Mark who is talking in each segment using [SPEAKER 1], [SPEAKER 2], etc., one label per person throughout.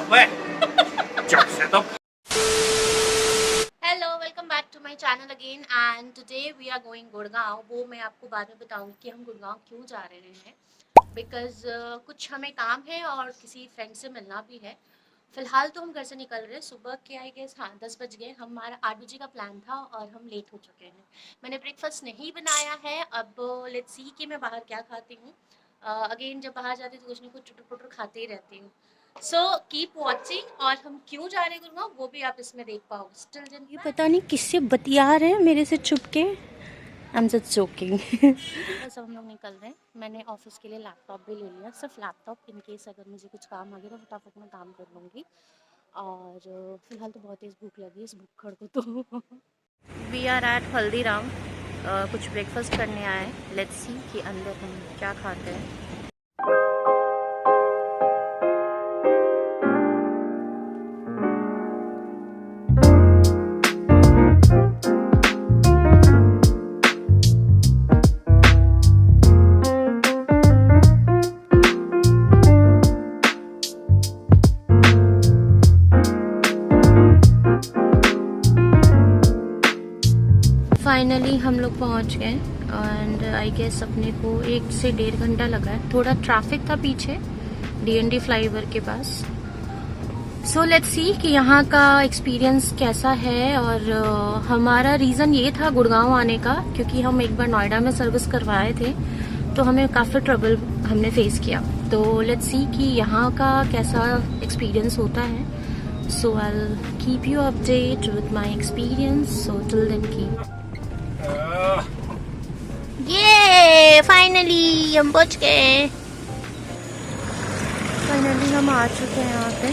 [SPEAKER 1] अबे जब से तो
[SPEAKER 2] hello welcome back to my channel again and today we are going Gurgaon. वो मैं आपको बाद में बताऊंगी कि हम गुड़गांव क्यों जा रहे हैं। बिकॉज कुछ हमें काम है और किसी फ्रेंड से मिलना भी है। फिलहाल तो हम घर से निकल रहे हैं सुबह के आई गेस, हाँ 10 बज गए। हमारा 8 बजे का प्लान था और हम लेट हो चुके हैं। मैंने ब्रेकफास्ट नहीं बनाया है। अब लेट्स सी कि मैं बाहर क्या खाती हूँ। अगेन जब बाहर जाती हूँ तो कुछ ना कुछ टुटर पुटर खाते ही रहती हूँ। So keep watching. और हम क्यों जा रहे हैं गुड़गांव वो भी आप इसमें देख पाओगे। स्टिल जन
[SPEAKER 3] ये पता नहीं किससे बतिया रहे हैं मेरे से छुप के। I am just joking.
[SPEAKER 2] बस हम लोग निकल रहे हैं। मैंने ऑफिस के लिए लैपटॉप भी ले लिया, सिर्फ लैपटॉप इन केस अगर मुझे कुछ काम आ गया तो फटाफट मैं काम कर लूँगी। और फिलहाल तो बहुत तेज़ भूख लगी इस भूखड़ को तो। We are at Haldiram. कुछ ब्रेकफास्ट करने आए। लेट्स सी कि अंदर हम क्या खाते हैं। फाइनली हम लोग पहुंच गए एंड आई गेस अपने को 1 से 1.5 घंटा लगा है। थोड़ा ट्रैफिक था पीछे DND फ्लाईओवर के पास। सो लेट्स सी कि यहाँ का एक्सपीरियंस कैसा है। और हमारा रीज़न ये था गुड़गांव आने का क्योंकि हम एक बार नोएडा में सर्विस करवाए थे तो हमें काफ़ी ट्रबल हमने फेस किया। तो लेट्स सी कि यहाँ का कैसा एक्सपीरियंस होता है। So I keep you update with my experience. So till then keep ये फाइनली हम पहुंच गए। फाइनली हम आ चुके हैं यहाँ पे।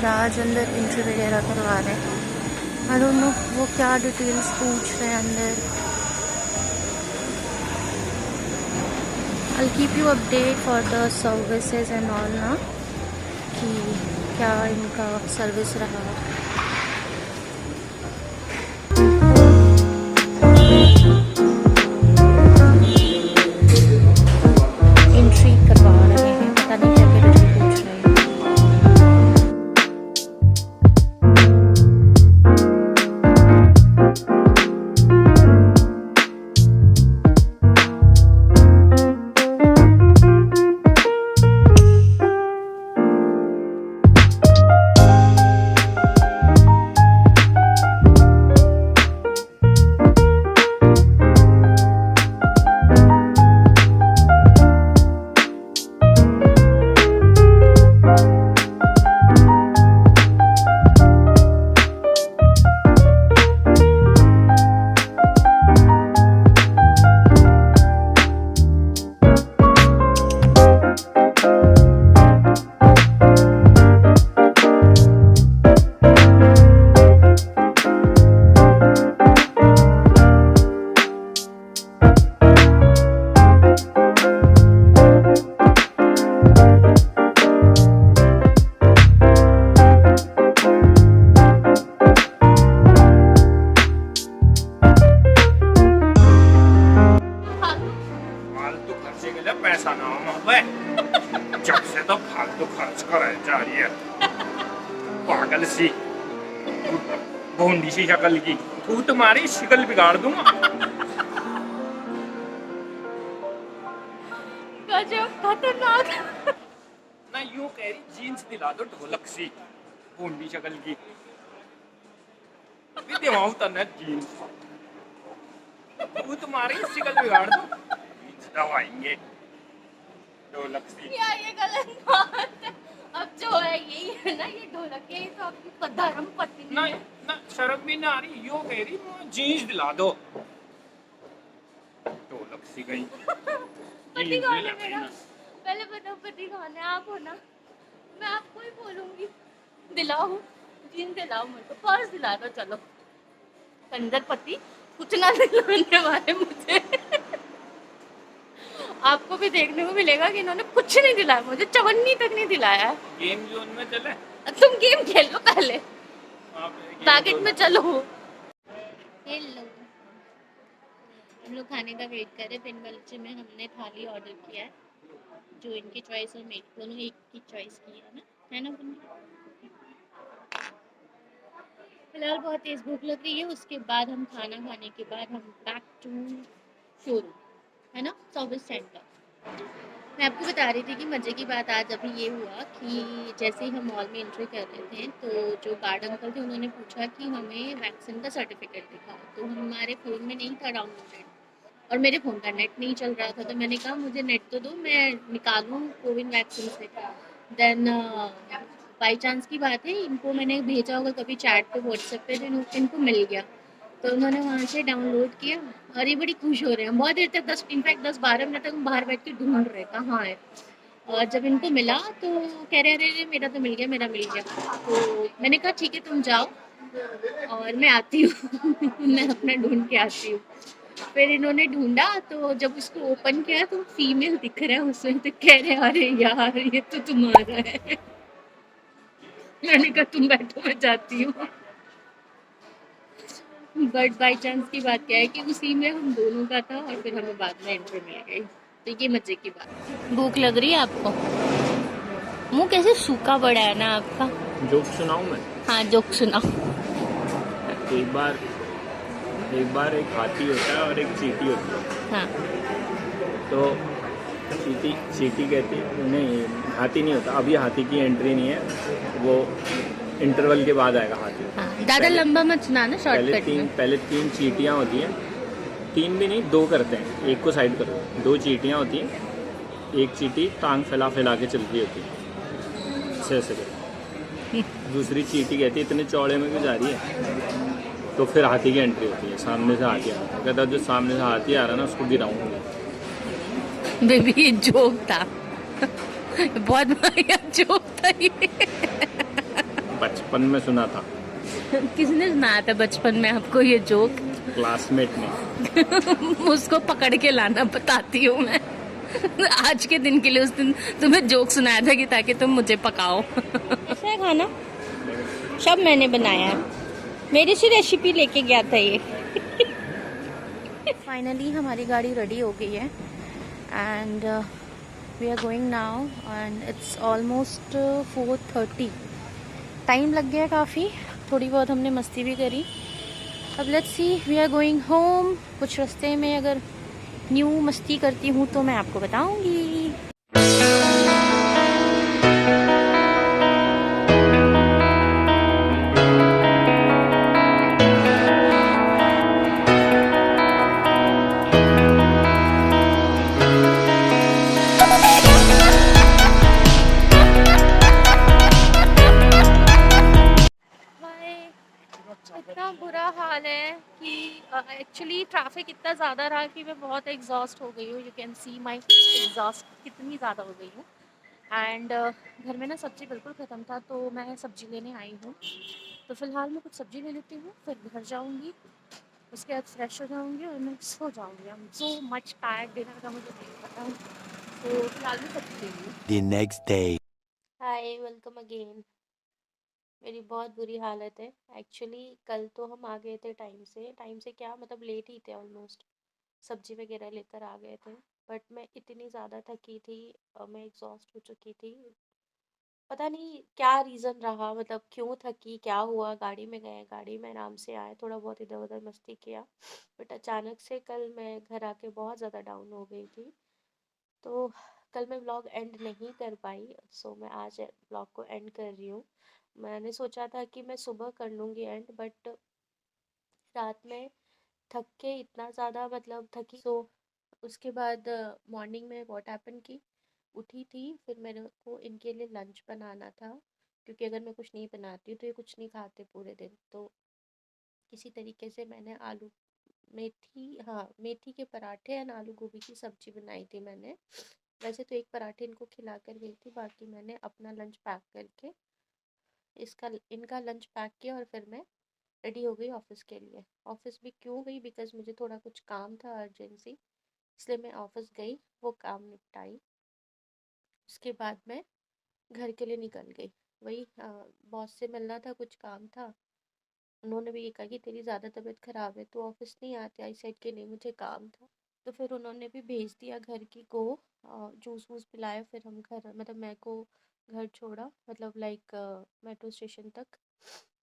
[SPEAKER 2] राज अंदर एंट्री वगैरह करवा रहे हैं। आई डोंट नो वो क्या डिटेल्स पूछ रहे हैं अंदर। आई keep you update for the services and all ना कि क्या इनका सर्विस रहा। एंट्री करवा रहे हैं, पता नहीं क्या क्या डिटेल पूछ रहे हैं।
[SPEAKER 1] फालतू खर्चे के लिए पैसा ना हो। अबे जब से तो फालतू खर्च करे जा रही है पागल सी भोंडी सी शक्ल की। तू तुम्हारी शक्ल बिगाड़ दूंगा।
[SPEAKER 2] गजब खतरनाक।
[SPEAKER 1] ना यूं कह रही जीन्स दिला दो ढोलक सी भोंडी शक्ल की। अभी दिमाग तन जीन्स तू तुम्हारी शक्ल बिगाड़ दूं। दवाएंगे ढोलक सी।
[SPEAKER 2] यार ये गलत बात है। अब जो है यही है ना, ये ढोलक यही तो आपकी धर्म पत्नी
[SPEAKER 1] ना
[SPEAKER 2] है।
[SPEAKER 1] ना शर्म भी ना आ रही। यूं कह रही जीन्स दिला दो ढोलक सी गई।
[SPEAKER 2] पति कौन है मेरा? पहले बताओ पति कौन है? आप हो ना? मैं आपको ही बोलूंगी दिलाओ, जीन दिलाओ, मुझे पर्स दिला दो। चलो कंजर पति कुछ ना दिलाने वाले मुझे। आपको भी देखने को मिलेगा कि इन्होंने कुछ नहीं दिलाया मुझे, चवन्नी तक नहीं दिलाया।
[SPEAKER 1] गेम जोन में चले।
[SPEAKER 2] तुम गेम खेल लो पहले,
[SPEAKER 1] गेम
[SPEAKER 2] पैकेट में चलो। हेलो, हम लोग खाने का वेट कर रहे। बिन बल्चे में हमने थाली ऑर्डर किया है जो इनकी चॉइस और मेरी दोनों एक की चॉइस की है ना, है ना बुन्नी? फिलहाल बहुत तेज भूख लग रही है, उसके बाद हम खाना खाने के बाद हम बैक टू शोरूम, है ना, सर्विस सेंटर। मैं आपको बता रही थी कि मज़े की बात आज अभी ये हुआ कि जैसे ही हम मॉल में एंट्री कर रहे थे तो जो गार्ड अंकल थे उन्होंने पूछा कि हमें वैक्सीन का सर्टिफिकेट दिखाओ, तो हमारे फ़ोन में नहीं था डाउनलोडेड और मेरे फ़ोन का नेट नहीं चल रहा था, तो मैंने कहा मुझे नेट तो दो, मैं निकालूँ कोविन वैक्सीन से। देन बाई चांस की बात है, इनको मैंने भेजा होगा कभी चैट पे व्हाट्सएप पे, तो इनको मिल गया, तो उन्होंने वहाँ से डाउनलोड किया और ये बड़ी खुश हो रहे हैं। बहुत देर तक 10-12 मिनट तक हम बाहर बैठ के ढूंढ रहे कहाँ है, और जब इनको मिला तो कह रहे अरे अरे मेरा तो मिल गया, मेरा मिल गया। तो मैंने कहा ठीक है तुम जाओ और मैं आती हूँ मैं अपना ढूंढ के आती हूँ। फिर इन्होंने ढूंढा तो जब उसको ओपन किया तो फीमेल दिख रहा है उसमें, तो कह रहे अरे यार ये तो तुम्हारा है। मैंने कहा तुम बैठो मैं जाती हूँ। बट बाई चांस की बात क्या है कि उसी में हम दोनों का था और फिर हमें बाद में एंट्री मिल गई, तो ये मजे की बात।
[SPEAKER 3] भूख लग रही है आपको? मुंह कैसे सूखा पड़ा है ना आपका।
[SPEAKER 1] जोक सुनाऊं मैं?
[SPEAKER 3] हाँ जोक सुनाओ।
[SPEAKER 1] एक बार एक हाथी होता है और एक चींटी होती है।
[SPEAKER 3] हाँ
[SPEAKER 1] तो चींटी कहती नहीं, हाथी नहीं होता, अभी हाथी की एंट्री नहीं है, वो इंटरवल के बाद आएगा हाथी।
[SPEAKER 3] हाँ, ज़्यादा लंबा मत सुनाना, शॉर्टकट में।
[SPEAKER 1] पहले 3 चींटियाँ होती हैं, 3 भी नहीं 2 करते हैं, एक को साइड करो, 2 चींटियाँ होती हैं, एक चींटी टांग फैला फैला के चलती होती है ऐसे करके। दूसरी चींटी कहती है इतने चौड़े में क्यों जा रही है, तो फिर हाथी की एंट्री होती है, सामने से हाथी आ रहा है, कहता है जो सामने से हाथी आ रहा है ना उसको गिराऊंगा।
[SPEAKER 3] बेबी ये जोक था बहुत बढ़िया जोक था ये।
[SPEAKER 1] बचपन में सुना था,
[SPEAKER 3] किसने सुनाया था बचपन में आपको ये जोक?
[SPEAKER 1] क्लासमेट ने।
[SPEAKER 3] उसको पकड़ के लाना, बताती हूँ मैं आज के दिन के लिए उस दिन तुम्हें जोक सुनाया था कि ताकि तुम मुझे पकाओ। ऐसा है खाना सब मैंने बनाया है, मेरी सी रेसिपी लेके गया था ये।
[SPEAKER 2] फाइनली हमारी गाड़ी रेडी हो गई है and we are going now and it's almost 4:30। Time लग गया काफ़ी, थोड़ी बहुत हमने मस्ती भी करी। अब let's see, we are going home. कुछ रास्ते में अगर न्यू मस्ती करती हूँ तो मैं आपको बताऊंगी। इतना बुरा हाल है कि एक्चुअली ट्रैफिक इतना ज़्यादा रहा कि मैं बहुत एग्जॉस्ट हो गई हूँ। You can see my exhaust कितनी ज़्यादा हो गई हूँ। एंड घर में ना सब्ज़ी बिल्कुल ख़त्म था, तो मैं सब्ज़ी लेने आई हूँ। तो फ़िलहाल मैं कुछ सब्ज़ी ले लेती हूँ, फिर घर जाऊँगी, उसके बाद फ्रेश हो जाऊँगी और मैं सो जाऊँगी। I am so much tired, dinner का मुझे नहीं पता। तो फिलहाल मैं सब्ज़ी ले रही हूँ।
[SPEAKER 4] The next day.
[SPEAKER 3] Hi, welcome again. मेरी बहुत बुरी हालत है एक्चुअली। कल तो हम आ गए थे टाइम से क्या मतलब लेट ही थे ऑलमोस्ट, सब्जी वगैरह लेकर आ गए थे। बट मैं इतनी ज़्यादा थकी थी, मैं एग्जॉस्ट हो चुकी थी। पता नहीं क्या रीज़न रहा, मतलब क्यों थकी, क्या हुआ। गाड़ी में गए, गाड़ी में आराम से आए, थोड़ा बहुत इधर उधर मस्ती किया, बट अचानक से कल मैं घर आके बहुत ज़्यादा डाउन हो गई थी। तो कल मैं व्लॉग एंड नहीं कर पाई, सो मैं आज व्लॉग को एंड कर रही हूँ। मैंने सोचा था कि मैं सुबह कर लूँगी एंड, बट रात में थक के इतना ज़्यादा मतलब थकी। सो उसके बाद मॉर्निंग में व्हाट हैपन की उठी थी, फिर मेरे को इनके लिए लंच बनाना था, क्योंकि अगर मैं कुछ नहीं बनाती हूँ तो ये कुछ नहीं खाते पूरे दिन। तो किसी तरीके से मैंने आलू मेथी के पराठे एंड आलू गोभी की सब्जी बनाई थी मैंने। वैसे तो एक पराठे इनको खिला कर गई थी, बाकी मैंने अपना लंच पैक करके इनका लंच पैक किया और फिर मैं रेडी हो गई ऑफिस के लिए। ऑफिस भी क्यों गई, बिकॉज मुझे थोड़ा कुछ काम था अर्जेंसी, इसलिए मैं ऑफिस गई, वो काम निपटाई। उसके बाद मैं घर के लिए निकल गई। वही बॉस से मिलना था, कुछ काम था। उन्होंने भी ये कहा कि तेरी ज़्यादा तबीयत ख़राब है तो ऑफिस नहीं आते। आई सेड कि नहीं मुझे काम था, तो फिर उन्होंने भी भेज दिया घर की को, जूस वूस पिलाया, फिर हम घर मतलब मैं को घर छोड़ा, मतलब लाइक मेट्रो स्टेशन तक।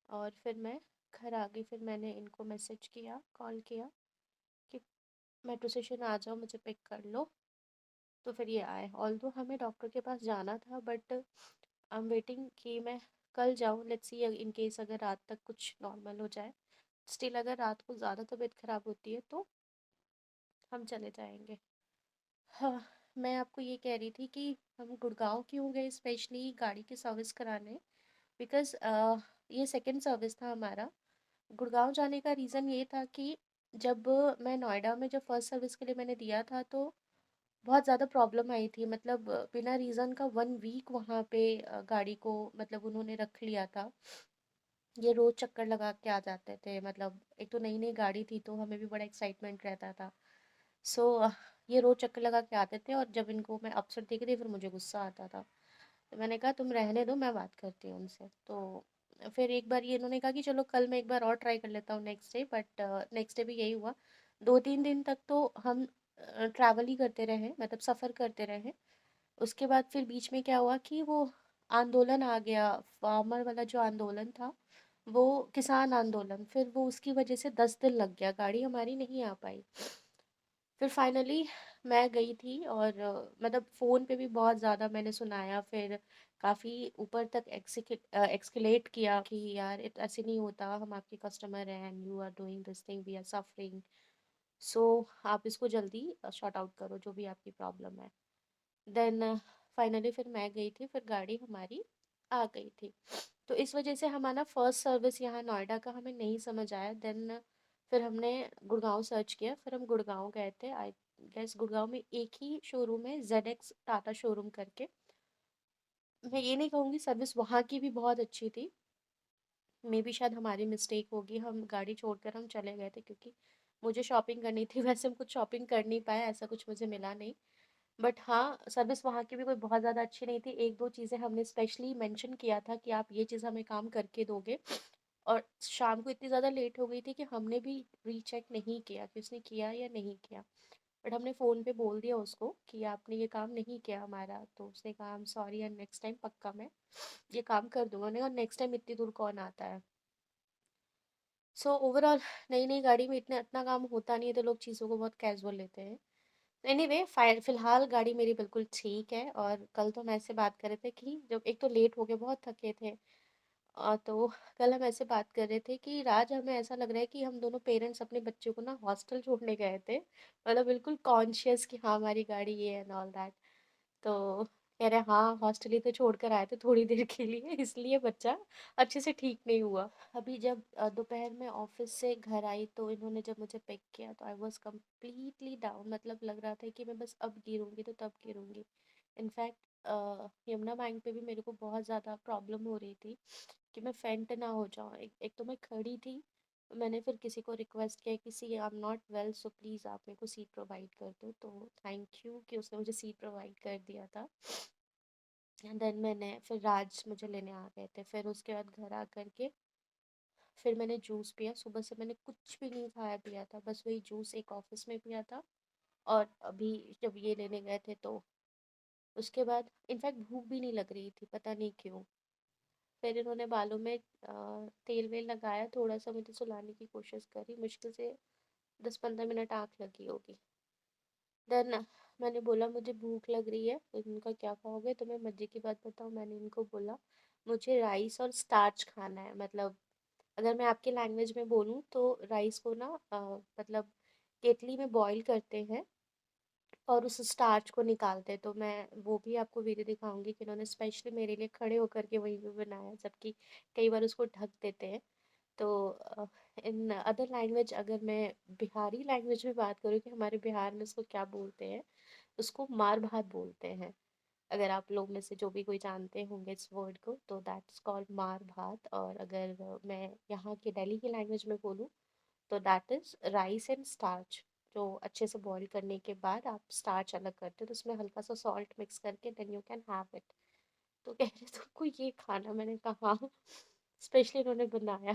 [SPEAKER 3] और फिर मैं घर आ गई फिर मैंने इनको मैसेज किया, कॉल किया कि मेट्रो स्टेशन आ जाओ, मुझे पिक कर लो। तो फिर ये आए। ऑल्दो हमें डॉक्टर के पास जाना था, बट आई एम वेटिंग कि मैं कल जाऊँ। लेट्स सी, इन केस अगर रात तक कुछ नॉर्मल हो जाए। स्टिल अगर रात को ज़्यादा तबीयत ख़राब होती है तो हम चले जाएंगे। हाँ, मैं आपको ये कह रही थी कि हम गुड़गांव क्यों गए स्पेशली गाड़ी की सर्विस कराने। बिकॉज़ ये सेकंड सर्विस था हमारा। गुड़गांव जाने का रीज़न ये था कि जब मैं नोएडा में जब फर्स्ट सर्विस के लिए मैंने दिया था तो बहुत ज़्यादा प्रॉब्लम आई थी। मतलब बिना रीज़न का 1 वीक वहाँ पे गाड़ी को मतलब उन्होंने रख लिया था। ये रोज़ चक्कर लगा के आ जाते थे। मतलब एक तो नई नई गाड़ी थी तो हमें भी बड़ा एक्साइटमेंट रहता था। सो ये रोज़ चक्कर लगा के आते थे और जब इनको मैं अपसेट देखती थी फिर मुझे गुस्सा आता था। तो मैंने कहा तुम रहने दो, मैं बात करती हूँ उनसे। तो फिर एक बार ये इन्होंने कहा कि चलो कल मैं एक बार और ट्राई कर लेता हूँ next day. But next day भी यही हुआ। 2-3 दिन तक तो हम ट्रैवल ही करते रहे, मतलब सफ़र करते रहे। उसके बाद फिर बीच में क्या हुआ कि वो आंदोलन आ गया, फार्मर वाला जो आंदोलन था, वो किसान आंदोलन। फिर वो उसकी वजह से 10 दिन लग गया, गाड़ी हमारी नहीं आ पाई। फिर फाइनली मैं गई थी और मतलब फ़ोन पे भी बहुत ज़्यादा मैंने सुनाया। फिर काफ़ी ऊपर तक एक्सकेलेट किया कि यार ऐसे नहीं होता, हम आपके कस्टमर हैं and you are doing this thing, we are suffering. So आप इसको जल्दी शॉर्ट आउट करो जो भी आपकी प्रॉब्लम है। देन फाइनली फिर मैं गई थी, फिर गाड़ी हमारी आ गई थी। तो इस वजह से हमारा फर्स्ट सर्विस यहाँ नोएडा का हमें नहीं समझ आया। देन फिर हमने गुड़गांव सर्च किया, फिर हम गुड़गांव गए थे। आई गेस गुड़गांव में एक ही शोरूम है, ZX टाटा शोरूम करके। मैं ये नहीं कहूँगी, सर्विस वहाँ की भी बहुत अच्छी थी। मे बी शायद हमारी मिस्टेक होगी, हम गाड़ी छोड़कर हम चले गए थे क्योंकि मुझे शॉपिंग करनी थी। वैसे हम कुछ शॉपिंग कर नहीं पाए, ऐसा कुछ मुझे मिला नहीं। बट हाँ, सर्विस वहाँ की भी कोई बहुत ज़्यादा अच्छी नहीं थी। 1-2 चीज़ें हमने स्पेशली मेंशन किया था कि आप ये चीज़ हमें काम करके दोगे। और शाम को इतनी ज़्यादा लेट हो गई थी कि हमने भी रीचेक नहीं किया कि उसने किया या नहीं किया। बट हमने फ़ोन पे बोल दिया उसको कि आपने ये काम नहीं किया हमारा। तो उसने कहा I am sorry and next time पक्का मैं ये काम कर दूँगा। मैंने कहा नेक्स्ट टाइम इतनी दूर कौन आता है। सो ओवरऑल नई नई गाड़ी में इतना काम होता नहीं है तो लोग चीज़ों को बहुत कैजुअल लेते हैं। एनीवे फिलहाल गाड़ी मेरी बिल्कुल ठीक है। और कल तो हम ऐसे बात कर रहे थे कि जब एक तो लेट हो गए, बहुत थके थे। तो कल हम ऐसे बात कर रहे थे कि राज हमें ऐसा लग रहा है कि हम दोनों पेरेंट्स अपने बच्चों को ना हॉस्टल छोड़ने गए थे। मतलब बिल्कुल कॉन्शियस कि हाँ हमारी गाड़ी ये है एंड ऑल दैट। तो कह रहे हाँ हॉस्टल ही तो छोड़ कर आए थे थोड़ी देर के लिए, इसलिए बच्चा अच्छे से ठीक नहीं हुआ। अभी जब दोपहर में ऑफिस से घर आई तो इन्होंने जब मुझे पिक किया तो आई वॉज कम्प्लीटली डाउन। मतलब लग रहा था कि मैं बस अब गिरूंगी तो तब गिरूंगी। इनफैक्ट यमुना बैंक पे भी मेरे को बहुत ज़्यादा प्रॉब्लम हो रही थी कि मैं फेंट ना हो जाऊँ। एक तो मैं खड़ी थी। मैंने फिर किसी को रिक्वेस्ट किया कि see I am not well, so please आप मेरे को सीट प्रोवाइड कर दो। तो थैंक यू कि उसने मुझे सीट प्रोवाइड कर दिया था। एंड देन मैंने फिर राज मुझे लेने आ गए थे। फिर उसके बाद घर आ करके फिर मैंने जूस पिया। सुबह से मैंने कुछ भी नहीं खाया पिया था, बस वही जूस एक ऑफिस में पिया था। और अभी जब ये लेने गए थे तो उसके बाद इनफैक्ट भूख भी नहीं लग रही थी, पता नहीं क्यों। फिर इन्होंने बालों में तेल वेल लगाया, थोड़ा सा मुझे सुलाने की कोशिश करी। मुश्किल से 10-15 मिनट आँख लगी होगी। देन मैंने बोला मुझे भूख लग रही है। तो इनका क्या खाओगे? तो मैं मज़े की बात बताऊँ, मैंने इनको बोला मुझे राइस और स्टार्च खाना है। मतलब अगर मैं आपकी लैंग्वेज में बोलूँ तो राइस को ना मतलब केतली में बॉईल करते हैं और उस स्टार्च को निकालते हैं। तो मैं वो भी आपको वीडियो दिखाऊंगी कि उन्होंने स्पेशली मेरे लिए खड़े होकर के वहीं पे बनाया, जबकि कई बार उसको ढक देते हैं। तो इन अदर लैंग्वेज अगर मैं बिहारी लैंग्वेज में बात करूँ कि हमारे बिहार में उसको क्या बोलते हैं, उसको मार भात बोलते हैं। अगर आप लोग में से जो भी कोई जानते होंगे इस वर्ड को तो दैट्स कॉल्ड मार भात। और अगर मैं यहाँ की दिल्ली की लैंग्वेज में बोलूँ तो that is rice and starch. जो अच्छे से बॉईल करने के बाद आप स्टार्च अलग करते हो तो उसमें हल्का सा सॉल्ट मिक्स करके then you can have it. तो कह रहे तुमको ये खाना, मैंने कहा हाँ, स्पेशली इन्होंने बनाया।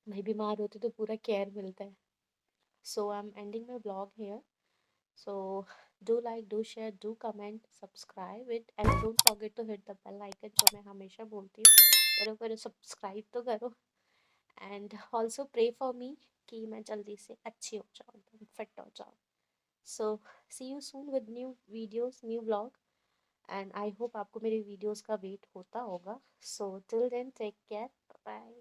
[SPEAKER 3] भाई बीमार होते तो पूरा केयर मिलता है। So I am ending my blog here. So do like, do share, do comment, subscribe it and don't forget to hit the bell icon, जो मैं हमेशा बोलती हूँ। करो करो सब्सक्राइब तो करो। And also pray for me कि मैं जल्दी से अच्छी हो जाऊँ, एकदम फिट हो जाऊँ. So see you soon with new videos, new vlog. And I hope आपको मेरे वीडियोस का वेट होता होगा. So till then take care, bye.